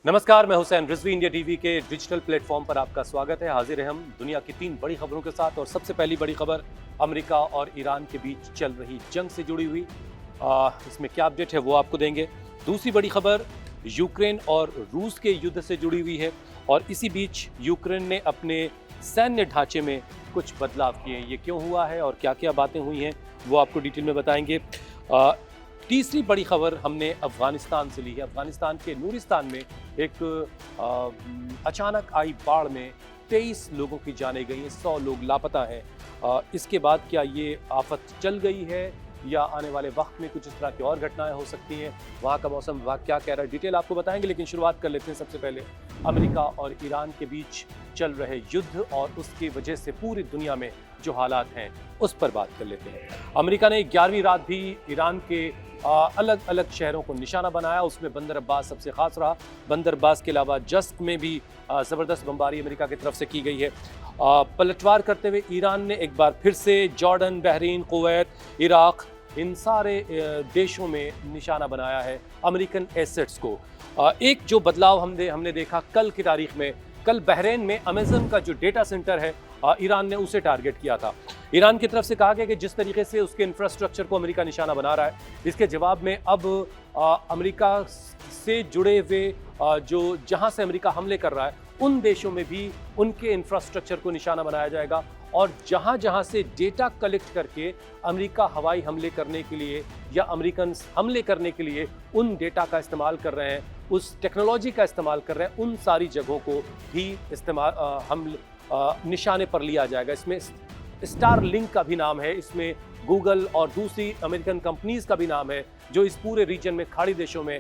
नमस्कार, मैं Hussain Rizvi. India TV के डिजिटल प्लेटफॉर्म पर आपका स्वागत है। हाजिर है हम दुनिया की 3 बड़ी खबरों के साथ। और सबसे पहली बड़ी खबर अमेरिका और ईरान के बीच चल रही जंग से जुड़ी हुई, इसमें क्या अपडेट है वो आपको देंगे। दूसरी बड़ी खबर यूक्रेन और रूस के युद्ध से जुड़ी हुई है और इसी बीच यूक्रेन ने अपने सैन्य ढांचे में कुछ बदलाव किए हैं। ये क्यों हुआ है और क्या क्या बातें हुई हैं वो आपको डिटेल में बताएंगे। तीसरी बड़ी खबर हमने अफगानिस्तान से ली है। अफगानिस्तान के नूरिस्तान में एक अचानक आई बाढ़ में 23 लोगों की जानें गई हैं, 100 लोग लापता हैं। इसके बाद क्या ये आफत चल गई है या आने वाले वक्त में कुछ इस तरह की और घटनाएं हो सकती हैं? वहाँ का मौसम विभाग क्या कह रहा है, डिटेल आपको बताएंगे। लेकिन शुरुआत कर लेते हैं सबसे पहले अमेरिका और ईरान के बीच चल रहे युद्ध और उसकी वजह से पूरी दुनिया में जो हालात हैं उस पर बात कर लेते हैं। अमेरिका ने 11वीं रात भी ईरान के अलग अलग शहरों को निशाना बनाया, उसमें बंदर अब्बास सबसे खास रहा। बंदर अब्बास के अलावा जस्क में भी ज़बरदस्त बमबारी अमेरिका की तरफ से की गई है। पलटवार करते हुए ईरान ने एक बार फिर से जॉर्डन, बहरीन, कुवैत, इराक, इन सारे देशों में निशाना बनाया है अमेरिकन एसेट्स को। एक जो बदलाव हमने देखा कल की तारीख में, कल बहरीन में अमेज़न का जो डेटा सेंटर है ईरान ने उसे टारगेट किया था। ईरान की तरफ से कहा गया कि जिस तरीके से उसके इंफ्रास्ट्रक्चर को अमेरिका निशाना बना रहा है, इसके जवाब में अब अमेरिका से जुड़े हुए जो जहां से अमेरिका हमले कर रहा है उन देशों में भी उनके इंफ्रास्ट्रक्चर को निशाना बनाया जाएगा। और जहां जहां से डेटा कलेक्ट करके अमेरिका हवाई हमले करने के लिए या अमेरिकन हमले करने के लिए उन डेटा का इस्तेमाल कर रहे हैं, उस टेक्नोलॉजी का इस्तेमाल कर रहे हैं, उन सारी जगहों को भी इस्तेमाल निशाने पर लिया जाएगा। इसमें स्टार लिंक का भी नाम है, इसमें गूगल और दूसरी अमेरिकन कंपनीज का भी नाम है जो इस पूरे रीजन में खाड़ी देशों में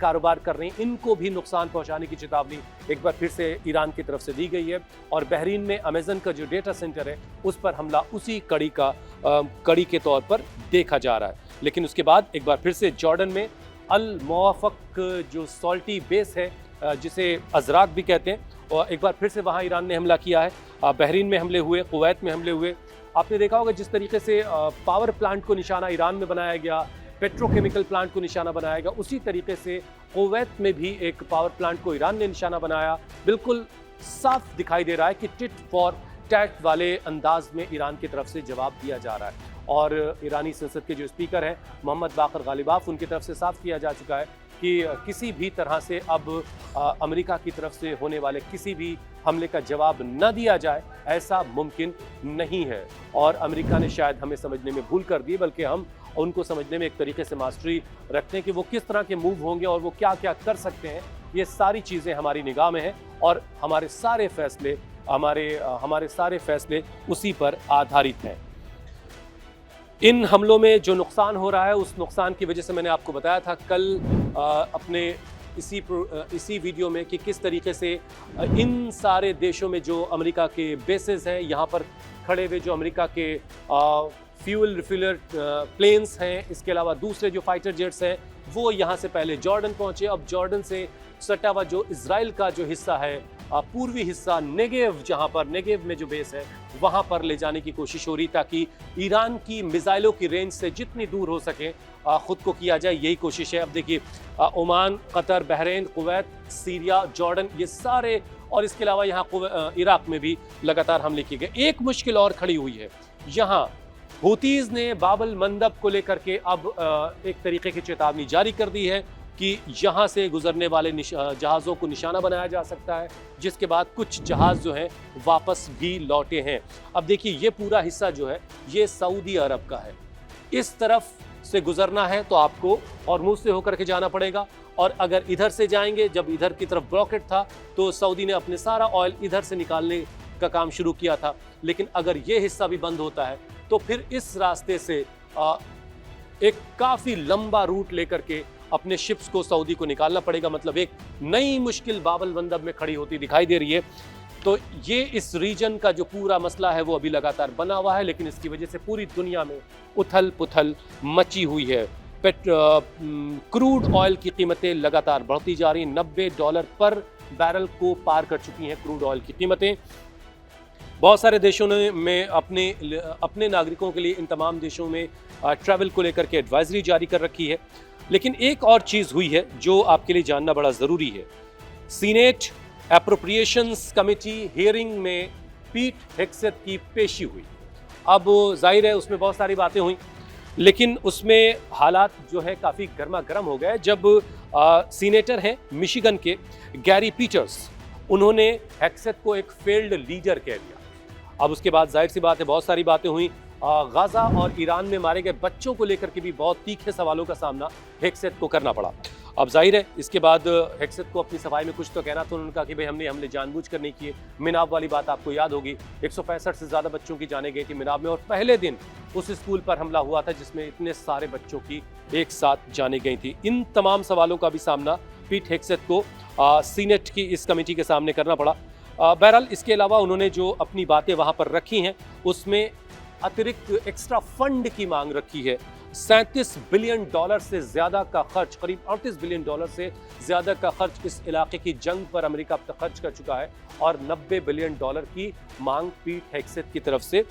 कारोबार कर रही हैं। इनको भी नुकसान पहुंचाने की चेतावनी एक बार फिर से ईरान की तरफ से दी गई है। और बहरीन में अमेज़न का जो डेटा सेंटर है उस पर हमला उसी कड़ी के तौर पर देखा जा रहा है। लेकिन उसके बाद एक बार फिर से जॉर्डन में अल मुवाफ़क़ जो सॉल्टी बेस है जिसे अज़राक भी कहते हैं, और एक बार फिर से वहाँ ईरान ने हमला किया है। बहरीन में हमले हुए, कुवैत में हमले हुए। आपने देखा होगा जिस तरीके से पावर प्लांट को निशाना ईरान में बनाया गया, पेट्रोकेमिकल प्लांट को निशाना बनाया गया, उसी तरीके से कुवैत में भी एक पावर प्लांट को ईरान ने निशाना बनाया। बिल्कुल साफ दिखाई दे रहा है कि टिट फॉर टैट वाले अंदाज में ईरान की तरफ से जवाब दिया जा रहा है। और ईरानी संसद के जो स्पीकर हैं मोहम्मद बाकर गालिबाफ, उनकी तरफ से साफ किया जा चुका है कि किसी भी तरह से अब अमेरिका की तरफ से होने वाले किसी भी हमले का जवाब न दिया जाए, ऐसा मुमकिन नहीं है। और अमेरिका ने शायद हमें समझने में भूल कर दी, बल्कि हम उनको समझने में एक तरीके से मास्टरी रखते हैं कि वो किस तरह के मूव होंगे और वो क्या क्या कर सकते हैं। ये सारी चीज़ें हमारी निगाह में हैं और हमारे सारे फैसले उसी पर आधारित हैं। इन हमलों में जो नुकसान हो रहा है उस नुकसान की वजह से मैंने आपको बताया था कल अपने इसी वीडियो में कि किस तरीके से इन सारे देशों में जो अमेरिका के बेसेस हैं, यहाँ पर खड़े हुए जो अमेरिका के फ्यूल रिफिलर प्लेन्स हैं, इसके अलावा दूसरे जो फाइटर जेट्स हैं वो यहाँ से पहले जॉर्डन पहुँचे। अब जॉर्डन से सटा हुआ जो इजराइल का जो हिस्सा है, पूर्वी हिस्सा नेगेव, जहाँ पर नेगेव में जो बेस है वहाँ पर ले जाने की कोशिश हो रही ताकि ईरान की मिसाइलों की रेंज से जितनी दूर हो सके खुद को किया जाए, यही कोशिश है। अब देखिए Oman, Qatar, Bahrain, Kuwait, Syria, Jordan, ये सारे, और इसके अलावा यहाँ इराक में भी लगातार हमले किए गए। एक मुश्किल और खड़ी हुई है, यहाँ हूतीज ने बाबल मंदब को लेकर के अब एक तरीके की चेतावनी जारी कर दी है कि यहाँ से गुजरने वाले जहाज़ों को निशाना बनाया जा सकता है, जिसके बाद कुछ जहाज़ जो हैं वापस भी लौटे हैं। अब देखिए ये पूरा हिस्सा जो है ये सऊदी अरब का है, इस तरफ से गुजरना है तो आपको हॉर्मुज़ से होकर के जाना पड़ेगा, और अगर इधर से जाएंगे, जब इधर की तरफ ब्लॉकेट था तो सऊदी ने अपने सारा ऑयल इधर से निकालने का काम शुरू किया था। लेकिन अगर ये हिस्सा भी बंद होता है तो फिर इस रास्ते से एक काफ़ी लंबा रूट लेकर के अपने शिप्स को सऊदी को निकालना पड़ेगा। मतलब एक नई मुश्किल बाबल मंदब में खड़ी होती दिखाई दे रही है। तो ये इस रीजन का जो पूरा मसला है वो अभी लगातार बना हुआ है, लेकिन इसकी वजह से पूरी दुनिया में उथल पुथल मची हुई है। क्रूड ऑयल की कीमतें लगातार बढ़ती जा रही हैं, $90 पर बैरल को पार कर चुकी हैं क्रूड ऑयल की कीमतें। बहुत सारे देशों ने में अपने नागरिकों के लिए इन तमाम देशों में ट्रैवल को लेकर के एडवाइजरी जारी कर रखी है। लेकिन एक और चीज़ हुई है जो आपके लिए जानना बड़ा ज़रूरी है। सीनेट एप्रोप्रिएशंस कमेटी हियरिंग में पीट हेग्सेथ की पेशी हुई। अब जाहिर है उसमें बहुत सारी बातें हुई, लेकिन उसमें हालात जो है काफ़ी गर्मा गर्म हो गए जब सीनेटर हैं मिशिगन के गैरी पीटर्स, उन्होंने हेग्सेथ को एक फेल्ड लीडर कह दिया। अब उसके बाद जाहिर सी बात है बहुत सारी बातें हुई। गाजा और ईरान में मारे गए बच्चों को लेकर के भी बहुत तीखे सवालों का सामना हेग्सेथ को करना पड़ा। अब जाहिर है इसके बाद हेग्सेथ को अपनी सफाई में कुछ तो कहना, तो उन्होंने कहा कि भाई हमने हमले जानबूझ कर नहीं किए। मिनाब वाली बात आपको याद होगी, 165 से ज़्यादा बच्चों की जाने गई थी मिनाब में, और पहले दिन उस स्कूल पर हमला हुआ था जिसमें इतने सारे बच्चों की एक साथ जाने गई थी। इन तमाम सवालों का भी सामना पीट हेग्सेथ को सीनेट की इस कमेटी के सामने करना पड़ा। बहरहाल इसके अलावा उन्होंने जो अपनी बातें वहाँ पर रखी हैं उसमें अतिरिक्त एक्स्ट्रा फंड की मांग रखी है। $37 बिलियन से ज्यादा का खर्च, करीब $38 बिलियन से ज्यादा का खर्च इस इलाके की जंग पर अमेरिका अब तक खर्च कर चुका है, और $90 बिलियन की मांग पीट हेग्सेथ की तरफ से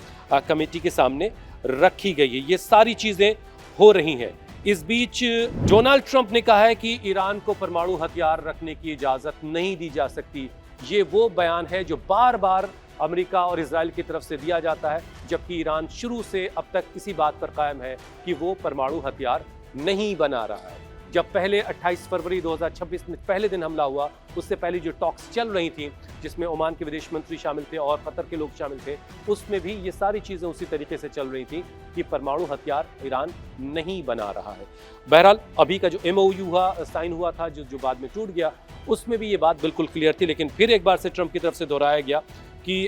कमेटी के सामने रखी गई है। ये सारी चीजें हो रही हैं। इस बीच डोनाल्ड ट्रंप ने कहा है कि ईरान को परमाणु हथियार रखने की इजाजत नहीं दी जा सकती। ये वो बयान है जो बार बार अमेरिका और इजराइल की तरफ से दिया जाता है, जबकि ईरान शुरू से अब तक इसी बात पर कायम है कि वो परमाणु हथियार नहीं बना रहा है। जब पहले 28 फरवरी 2026 में पहले दिन हमला हुआ, उससे पहले जो टॉक्स चल रही थी जिसमें ओमान के विदेश मंत्री शामिल थे और कतर के लोग शामिल थे, उसमें भी ये सारी चीज़ें उसी तरीके से चल रही थी कि परमाणु हथियार ईरान नहीं बना रहा है। बहरहाल अभी का जो MOU साइन हुआ था, जो बाद में टूट गया, उसमें भी ये बात बिल्कुल क्लियर थी, लेकिन फिर एक बार से ट्रंप की तरफ से दोहराया गया कि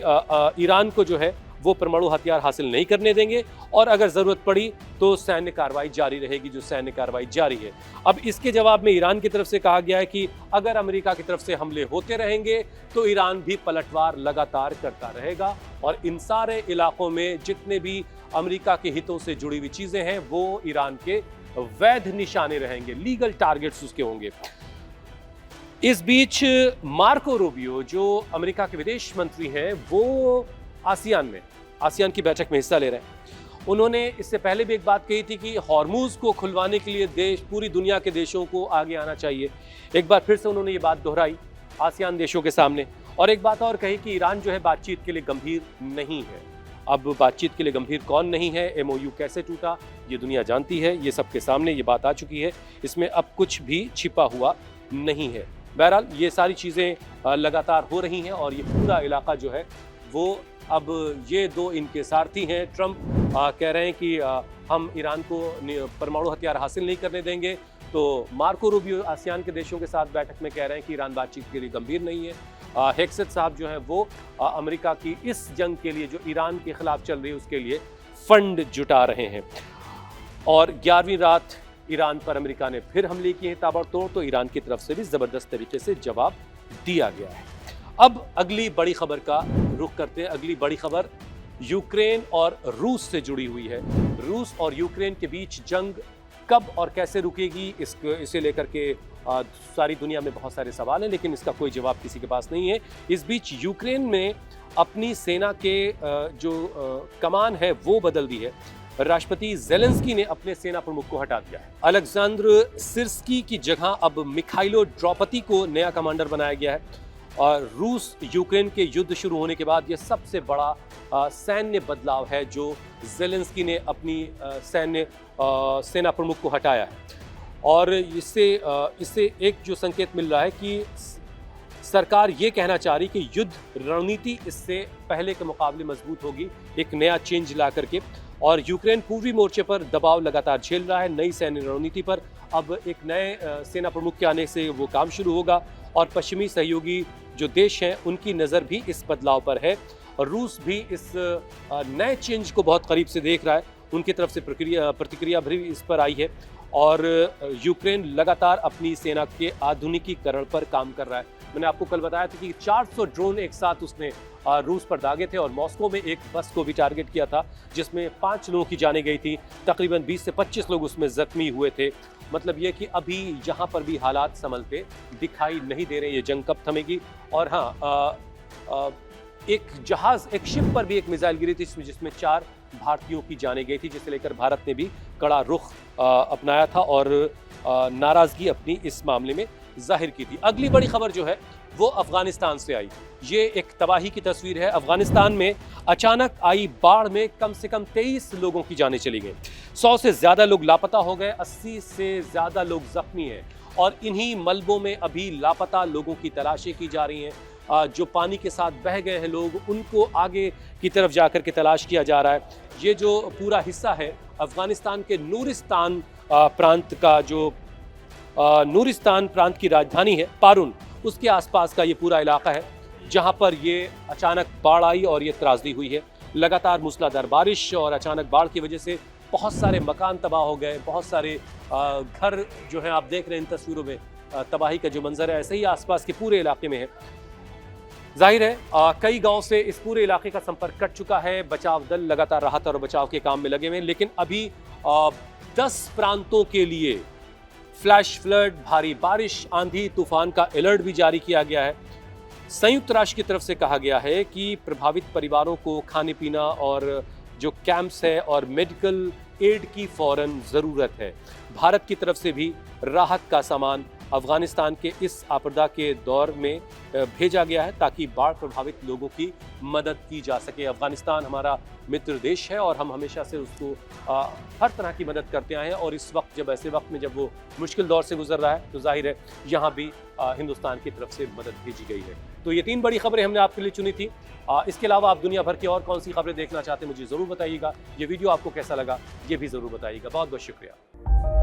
ईरान को जो है वो परमाणु हथियार हासिल नहीं करने देंगे, और अगर ज़रूरत पड़ी तो सैन्य कार्रवाई जारी रहेगी, जो सैन्य कार्रवाई जारी है। अब इसके जवाब में ईरान की तरफ से कहा गया है कि अगर अमेरिका की तरफ से हमले होते रहेंगे तो ईरान भी पलटवार लगातार करता रहेगा, और इन सारे इलाकों में जितने भी अमेरिका के हितों से जुड़ी हुई चीज़ें हैं वो ईरान के वैध निशाने रहेंगे, लीगल टारगेट्स उसके होंगे। इस बीच मार्को रूबियो जो अमेरिका के विदेश मंत्री हैं, वो आसियान की बैठक में हिस्सा ले रहे हैं। उन्होंने इससे पहले भी एक बात कही थी कि हॉर्मूज को खुलवाने के लिए पूरी दुनिया के देशों को आगे आना चाहिए। एक बार फिर से उन्होंने ये बात दोहराई आसियान देशों के सामने, और एक बात और कही कि ईरान जो है बातचीत के लिए गंभीर नहीं है। अब बातचीत के लिए गंभीर कौन नहीं है, MOU कैसे टूटा, ये दुनिया जानती है, ये सबके सामने ये बात आ चुकी है, इसमें अब कुछ भी छिपा हुआ नहीं है। बहरहाल ये सारी चीज़ें लगातार हो रही हैं, और ये पूरा इलाका जो है वो अब ये दो इनके सारथी हैं। ट्रंप कह रहे हैं कि हम ईरान को परमाणु हथियार हासिल नहीं करने देंगे, तो मार्को रूबियो आसियान के देशों के साथ बैठक में कह रहे हैं कि ईरान बातचीत के लिए गंभीर नहीं है। हेग्सेथ साहब जो है वो अमेरिका की इस जंग के लिए जो ईरान के खिलाफ चल रही है उसके लिए फंड जुटा रहे हैं। और 11वीं रात ईरान पर अमेरिका ने फिर हमले किए हैं ताबड़तोड़, तो ईरान की तरफ से भी ज़बरदस्त तरीके से जवाब दिया गया है। अब अगली बड़ी खबर का रुख करते हैं। अगली बड़ी खबर यूक्रेन और रूस से जुड़ी हुई है। रूस और यूक्रेन के बीच जंग कब और कैसे रुकेगी, इसे लेकर के सारी दुनिया में बहुत सारे सवाल हैं, लेकिन इसका कोई जवाब किसी के पास नहीं है। इस बीच यूक्रेन में अपनी सेना के जो कमान है वो बदल दी है। राष्ट्रपति ज़ेलेंस्की ने अपने सेना प्रमुख को हटा दिया है। अलेक्जेंद्र सिर्स्की की जगह अब मिखाइलो ड्रोपती को नया कमांडर बनाया गया है। और रूस यूक्रेन के युद्ध शुरू होने के बाद ये सबसे बड़ा सैन्य बदलाव है जो ज़ेलेंस्की ने अपनी सेना प्रमुख को हटाया है। और इससे एक जो संकेत मिल रहा है कि सरकार ये कहना चाह रही कि युद्ध रणनीति इससे पहले के मुकाबले मजबूत होगी, एक नया चेंज ला करके। और यूक्रेन पूर्वी मोर्चे पर दबाव लगातार झेल रहा है नई सैन्य रणनीति पर। अब एक नए सेना प्रमुख के आने से वो काम शुरू होगा, और पश्चिमी सहयोगी जो देश हैं उनकी नज़र भी इस बदलाव पर है, और रूस भी इस नए चेंज को बहुत करीब से देख रहा है। उनकी तरफ से प्रतिक्रिया भी इस पर आई है, और यूक्रेन लगातार अपनी सेना के आधुनिकीकरण पर काम कर रहा है। मैंने आपको कल बताया था कि 400 ड्रोन एक साथ उसने रूस पर दागे थे, और मॉस्को में एक बस को भी टारगेट किया था जिसमें 5 लोगों की जाने गई थी। तकरीबन 20 से 25 लोग उसमें जख्मी हुए थे। मतलब ये कि अभी यहाँ पर भी हालात संभलते दिखाई नहीं दे रहे, ये जंग कब थमेगी। और हाँ, एक शिप पर भी एक मिसाइल गिरी थी जिसमें 4 भारतीयों की जाने गई थी, जिसे लेकर भारत ने भी कड़ा रुख अपनाया था और नाराजगी अपनी इस मामले में जाहिर की थी। अगली बड़ी खबर जो है वो अफगानिस्तान से आई। ये एक तबाही की तस्वीर है। अफगानिस्तान में अचानक आई बाढ़ में कम से कम 23 लोगों की जानें चली गई। 100 से ज्यादा लोग लापता हो गए, 80 से ज्यादा लोग जख्मी हैं और इन्हीं मलबों में अभी लापता लोगों की तलाशें की जा रही हैं। जो पानी के साथ बह गए हैं लोग, उनको आगे की तरफ जाकर के तलाश किया जा रहा है। ये जो पूरा हिस्सा है अफगानिस्तान के नूरिस्तान प्रांत का, जो नूरिस्तान प्रांत की राजधानी है पारून, उसके आसपास का ये पूरा इलाका है जहां पर ये अचानक बाढ़ आई और ये त्रासदी हुई है। लगातार मूसलाधार बारिश और अचानक बाढ़ की वजह से बहुत सारे मकान तबाह हो गए, बहुत सारे घर जो है आप देख रहे हैं इन तस्वीरों में, तबाही का जो मंजर है ऐसे ही आसपास के पूरे इलाके में है। जाहिर है कई गांव से इस पूरे इलाके का संपर्क कट चुका है। बचाव दल लगातार राहत और बचाव के काम में लगे हुए हैं, लेकिन अभी 10 प्रांतों के लिए फ्लैश फ्लड, भारी बारिश, आंधी तूफान का अलर्ट भी जारी किया गया है। संयुक्त राष्ट्र की तरफ से कहा गया है कि प्रभावित परिवारों को खाने पीना और जो कैंप्स है और मेडिकल एड की फौरन जरूरत है। भारत की तरफ से भी राहत का सामान अफगानिस्तान के इस आपदा के दौर में भेजा गया है ताकि बाढ़ प्रभावित लोगों की मदद की जा सके। अफगानिस्तान हमारा मित्र देश है और हम हमेशा से उसको हर तरह की मदद करते आए हैं और इस वक्त, जब ऐसे वक्त में जब वो मुश्किल दौर से गुजर रहा है, तो जाहिर है यहाँ भी हिंदुस्तान की तरफ से मदद भेजी गई है। तो ये 3 बड़ी खबरें हमने आपके लिए चुनी थी। इसके अलावा आप दुनिया भर की और कौन सी खबरें देखना चाहते हैं मुझे ज़रूर बताइएगा। ये वीडियो आपको कैसा लगा ये भी ज़रूर बताइएगा। बहुत बहुत शुक्रिया।